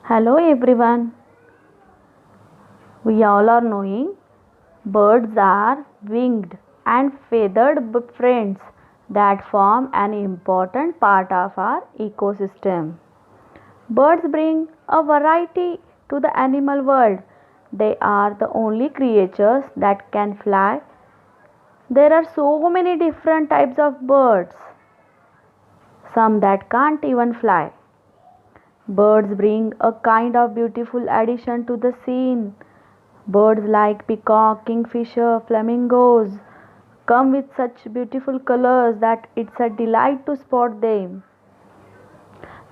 Hello everyone. We all are knowing birds are winged and feathered friends that form an important part of our ecosystem. Birds bring a variety to the animal world. They are the only creatures that can fly. There are so many different types of birds, some that can't even fly. Birds bring a kind of beautiful addition to the scene. Birds like peacock, kingfisher, flamingos come with such beautiful colors that it's a delight to spot them.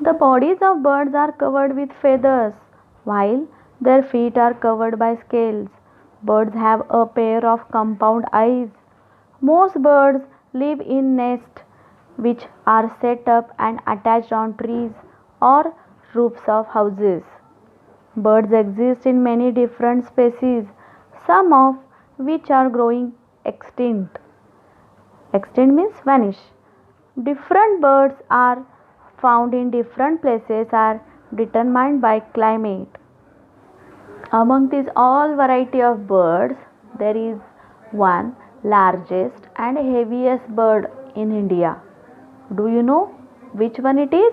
The bodies of birds are covered with feathers, while their feet are covered by scales. Birds have a pair of compound eyes. Most birds live in nests which are set up and attached on trees or roofs of houses. Birds exist in many different species, some of which are growing extinct. Extinct means vanish. Different birds are found in different places are determined by climate. Among these all variety of birds, there is one largest and heaviest bird in India. Do you know which one it is?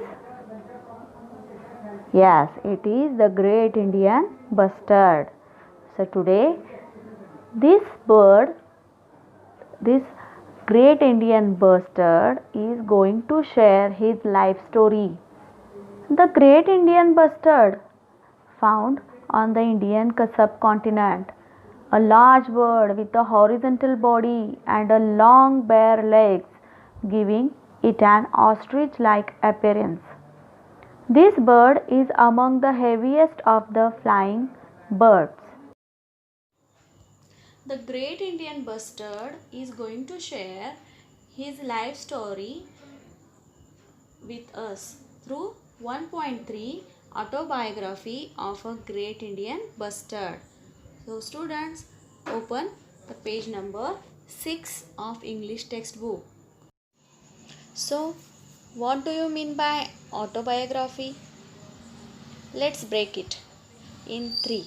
Yes, it is the great Indian bustard. So today this bird, this great Indian bustard is going to share his life story. The great Indian bustard found on the Indian subcontinent, a large bird with a horizontal body and a long bare legs, giving it an ostrich-like appearance. This bird is among the heaviest of the flying birds. The great Indian bustard is going to share his life story with us through 1.3 autobiography of a great Indian bustard. So students, open the page number 6 of English textbook. So what do you mean by autobiography? Let's break it in 3: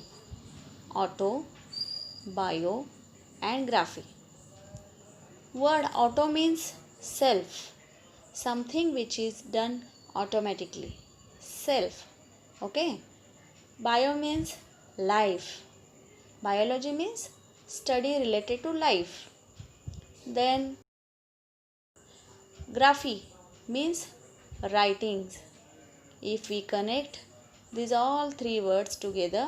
auto, bio and graphy. Word auto means self, something which is done automatically. Self. Okay. Bio means life. Biology means study related to life. Then graphy means writings. If we connect these all three words together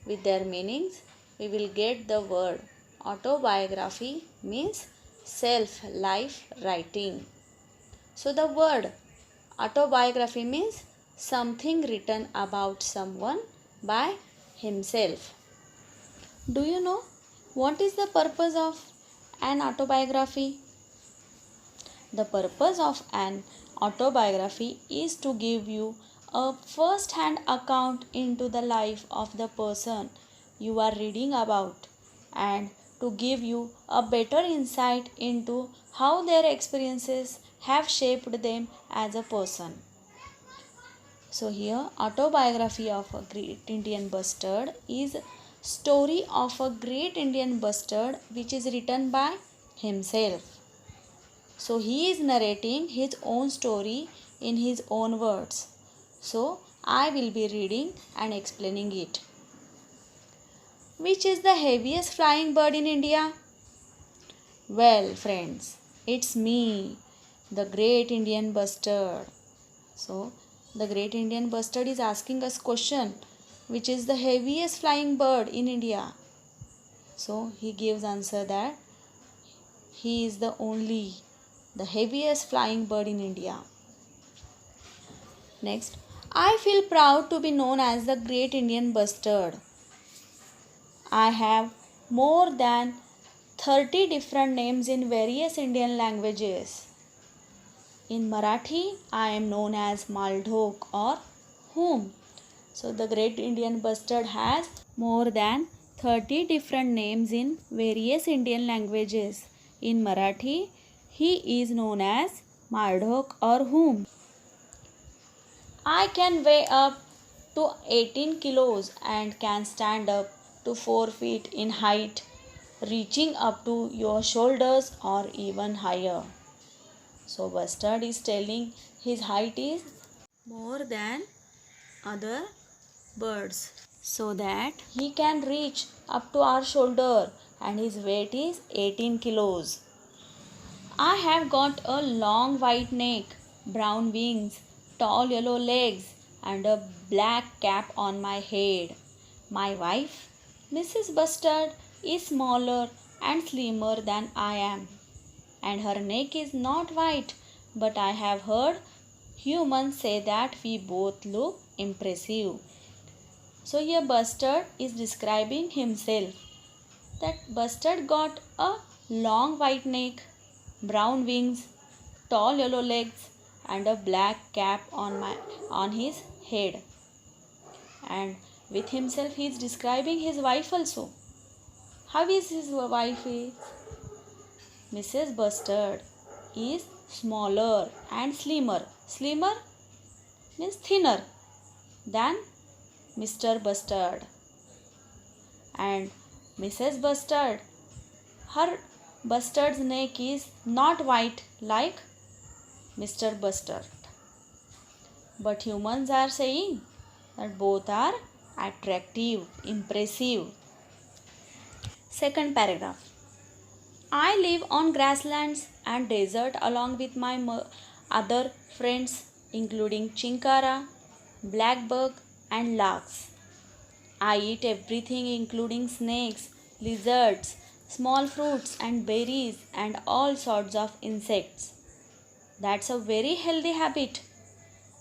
with their meanings, we will get the word autobiography means self life writing. So the word autobiography means something written about someone by himself. Do you know what is the purpose of an autobiography? The purpose of an autobiography is to give you a first hand account into the life of the person you are reading about and to give you a better insight into how their experiences have shaped them as a person. So here autobiography of a great Indian bustard is story of a great Indian bustard which is written by himself. So he is narrating his own story in his own words. So I will be reading and explaining it. Which is the heaviest flying bird in India? Well, friends, it's me, the great Indian bustard. So the great Indian bustard is asking us question, which is the heaviest flying bird in India? So he gives answer that he is the heaviest flying bird in India. Next, I feel proud to be known as the great Indian bustard. I have more than 30 different names in various Indian languages. In Marathi, I am known as Maldhok or Whom. So the great Indian bustard has more than 30 different names in various Indian languages. In Marathi, he is known as Maldhok or Whom. I can weigh up to 18 kilos and can stand up to 4 feet in height, reaching up to your shoulders or even higher. So Bustard is telling his height is more than other birds, so that he can reach up to our shoulder, and his weight is 18 kilos. I have got a long white neck, brown wings, tall yellow legs, and a black cap on my head. My wife, Mrs. Bustard, is smaller and slimmer than I am, and her neck is not white, but I have heard humans say that we both look impressive. So here Bustard is describing himself, that Bustard got a long white neck, brown wings, tall yellow legs, and a black cap on his head. And with himself he is describing his wife also. How is his wife is? Mrs. Bustard is smaller and slimmer. Slimmer means thinner than Mr. Bustard. And Mrs. Bustard, her Bustard's neck is not white like Mr. Bustard. But humans are saying that both are attractive, impressive. Second paragraph. I live on grasslands and desert along with my other friends including chinkara, blackbug and larks. I eat everything including snakes, lizards, small fruits and berries and all sorts of insects. That's a very healthy habit.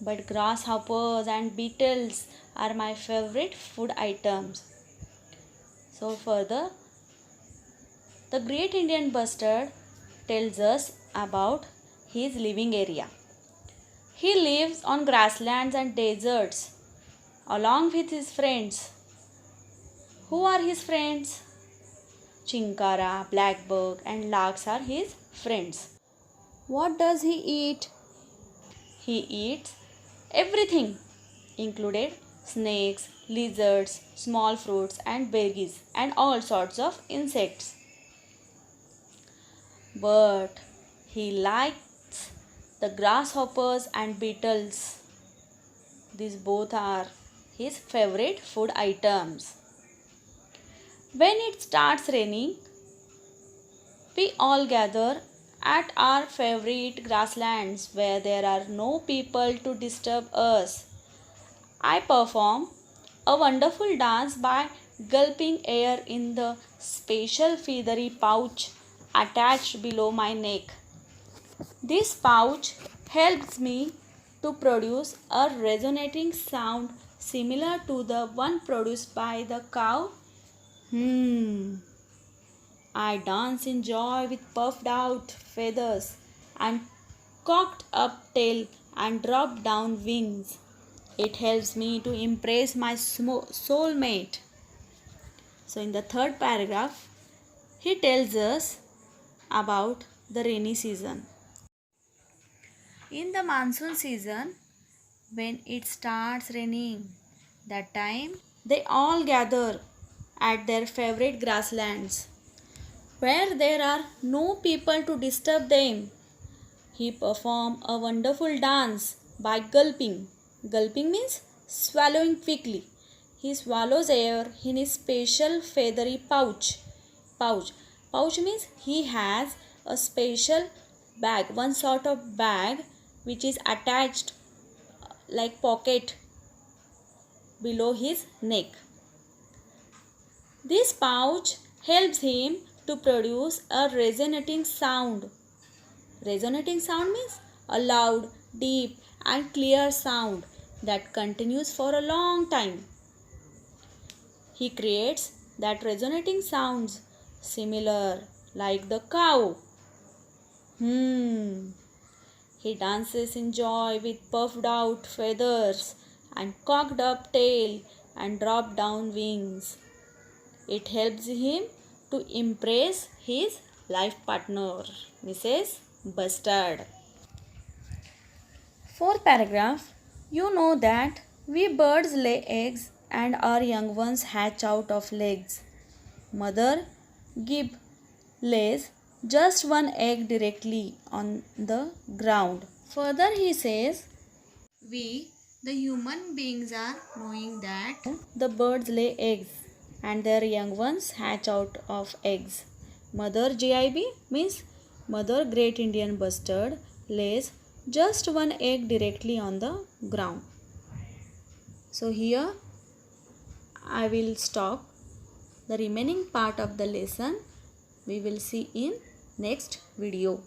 But grasshoppers and beetles are my favorite food items. So further, the Great Indian Bustard tells us about his living area. He lives on grasslands and deserts along with his friends. Who are his friends? Chinkara, blackbug and larks are his friends. What does he eat? He eats everything, included snakes, lizards, small fruits and berries and all sorts of insects. But he likes the grasshoppers and beetles. These both are his favorite food items. When it starts raining, we all gather at our favorite grasslands where there are no people to disturb us. I perform a wonderful dance by gulping air in the special feathery pouch attached below my neck. This pouch helps me to produce a resonating sound similar to the one produced by the cow. I dance in joy with puffed out feathers and cocked up tail and dropped down wings. It helps me to impress my soulmate. So in the third paragraph, he tells us about the rainy season. In the monsoon season, when it starts raining, that time they all gather at their favorite grasslands where there are no people to disturb them. He performs a wonderful dance by gulping. Gulping means swallowing quickly. He swallows air in his special feathery pouch. Pouch means he has a special bag, one sort of bag which is attached like pocket below his neck. This pouch helps him to produce a resonating sound. Resonating sound means a loud, deep and clear sound that continues for a long time. He creates that resonating sounds similar like the cow. He dances in joy with puffed out feathers and cocked up tail and dropped down wings. It helps him to impress his life partner, Mrs. Bustard. Fourth paragraph, you know that We birds lay eggs and our young ones hatch out of legs. Mother Gib lays just one egg directly on the ground. Further he says, we, the human beings, are knowing that the birds lay eggs and their young ones hatch out of eggs. Mother GIB means Mother Great Indian Bustard lays just one egg directly on the ground. So here I will stop. The remaining part of the lesson we will see in next video.